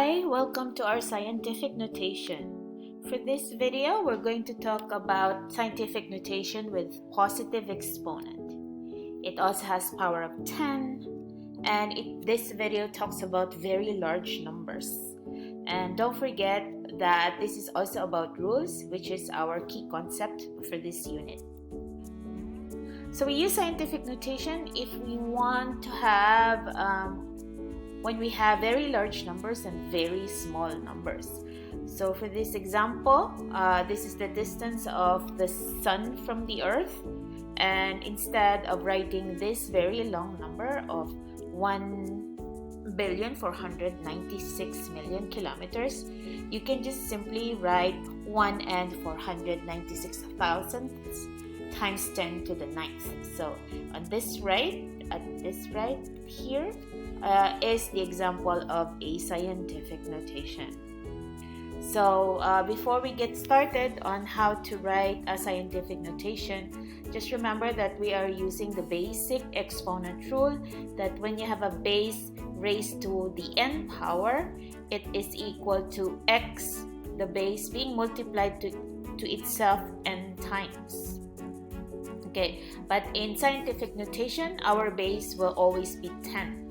Hi, welcome to our scientific notation. For this video, we're going to talk about scientific notation with positive exponent. It also has power of 10, and this video talks about very large numbers. And don't forget that this is also about rules, which is our key concept for this unit. So we use scientific notation if we want to have when we have very large numbers and very small numbers. So for this example, this is the distance of the sun from the earth, and instead of writing this very long number of 1,496,000,000 kilometers, you can just simply write 1 and 496 thousandths times 10 to the 9th. So on this right here is the example of a scientific notation. So before we get started on how to write a scientific notation, just remember that we are using the basic exponent rule, that when you have a base raised to the n power, it is equal to x, the base being multiplied to itself n times. Okay, but in scientific notation, our base will always be 10.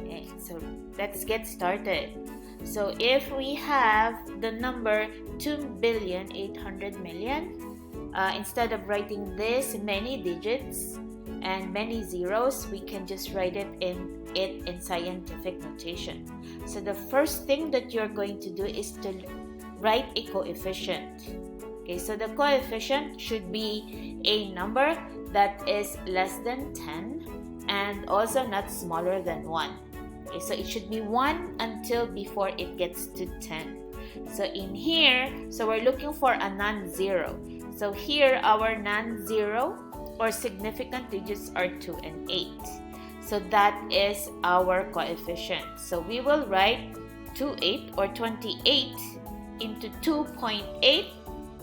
Okay, so let's get started. So if we have the number 2,800,000,000, instead of writing this many digits and many zeros, we can just write it in scientific notation. So the first thing that you're going to do is to write a coefficient. Okay, so the coefficient should be a number that is less than 10 and also not smaller than 1. Okay, so it should be 1 until before it gets to 10. So in here, so we're looking for a non-zero. So here our non-zero or significant digits are 2 and 8. So that is our coefficient. So we will write 28 or 28 into 2.8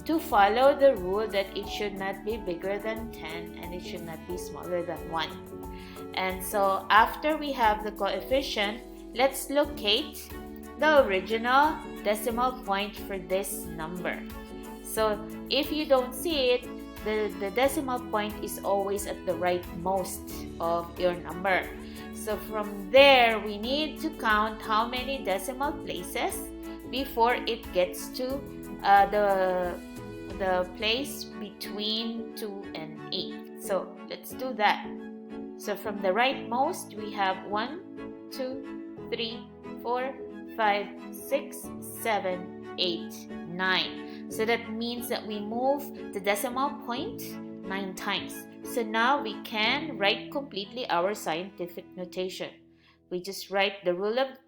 to follow the rule that it should not be bigger than 10 and it should not be smaller than 1. And so after we have the coefficient, let's locate the original decimal point for this number. So if you don't see it, the decimal point is always at the rightmost of your number. So from there, we need to count how many decimal places before it gets to the place between 2 and 8. So let's do that. So from the rightmost, we have 1, 2, 3, 4, 5, 6, 7, 8, 9. So that means that we move the decimal point 9 times. So now we can write completely our scientific notation. We just write the rule of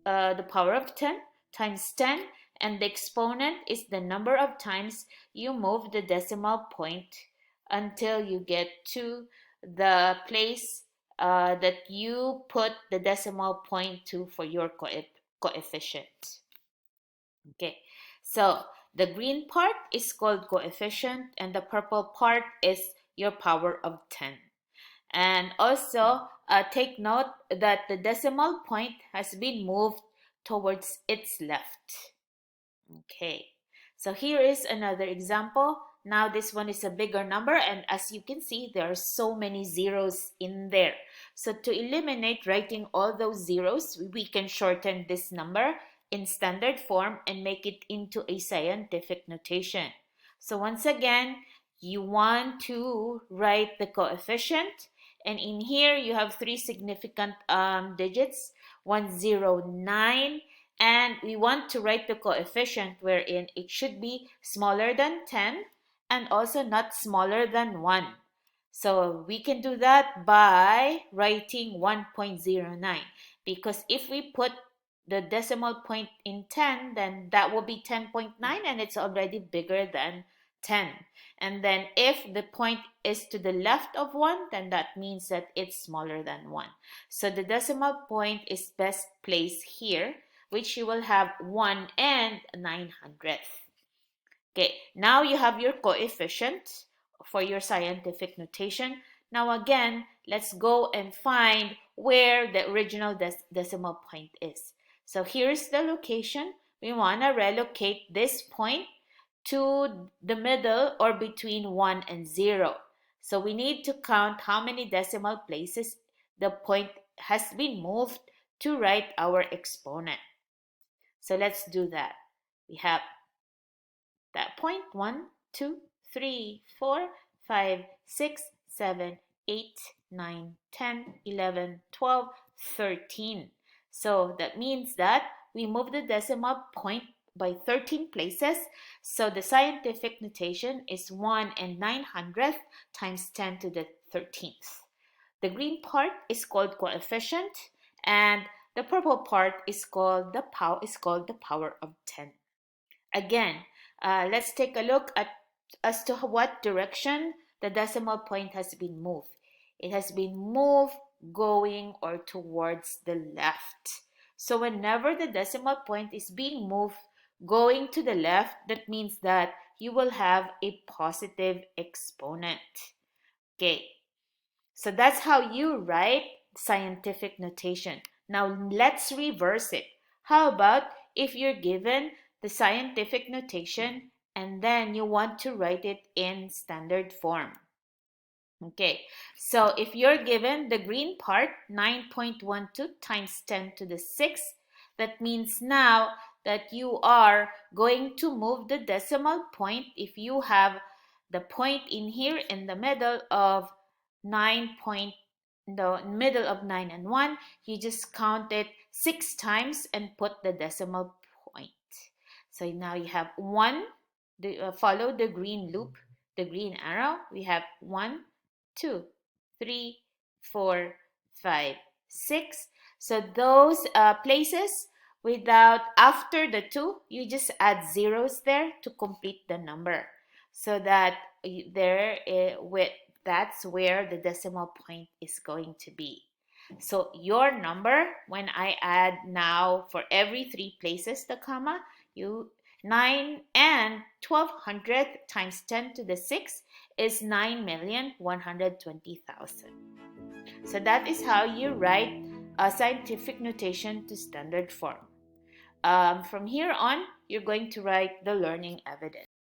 the power of 10 times 10, and the exponent is the number of times you move the decimal point until you get to the place that you put the decimal point to for your coefficient. Okay, so the green part is called coefficient and the purple part is your power of 10. And also take note that the decimal point has been moved towards its left. Okay, so here is another example. Now this one is a bigger number, and as you can see, there are so many zeros in there. So to eliminate writing all those zeros, we can shorten this number in standard form and make it into a scientific notation. So once again, you want to write the coefficient, and in here you have 3 significant digits, 109, and we want to write the coefficient wherein it should be smaller than 10 and also not smaller than 1. So we can do that by writing 1.09, because if we put the decimal point in 10, then that will be 10.9 and it's already bigger than 10. And then if the point is to the left of 1, then that means that it's smaller than 1. So the decimal point is best placed here, which you will have 1 and 900th. Okay, now you have your coefficient for your scientific notation. Now again, let's go and find where the original decimal point is. So here's the location. We want to relocate this point to the middle or between 1 and 0. So we need to count how many decimal places the point has been moved to write our exponent. So let's do that. We have that point 1, 2, 3, 4, 5, 6, 7, 8, 9, 10, 11, 12, 13. So that means that we move the decimal point by 13 places. So the scientific notation is 1 and 900 times 10 to the 13th. The green part is called coefficient, and the purple part is called the power of 10. Again, let's take a look at as to what direction the decimal point has been moved. It has been moved going or towards the left. So whenever the decimal point is being moved going to the left, that means that you will have a positive exponent. Okay, so that's how you write scientific notation. Now let's reverse it. How about if you're given the scientific notation and then you want to write it in standard form? Okay, so if you're given the green part, 9.12 times 10 to the 6, that means now that you are going to move the decimal point. If you have the point in here in the middle of 9 point, the middle of 9 and 1, you just count it 6 times and put the decimal point. So now you have 1, follow the green loop, the green arrow. We have 1, 2, 3, 4, 5, 6. So those places without after the 2, you just add zeros there to complete the number. So that that's where the decimal point is going to be. So your number, when I add now for every 3 places the comma, 9 and 1200 times 10 to the 6 is 9,120,000. So that is how you write a scientific notation to standard form. From here on, you're going to write the learning evidence.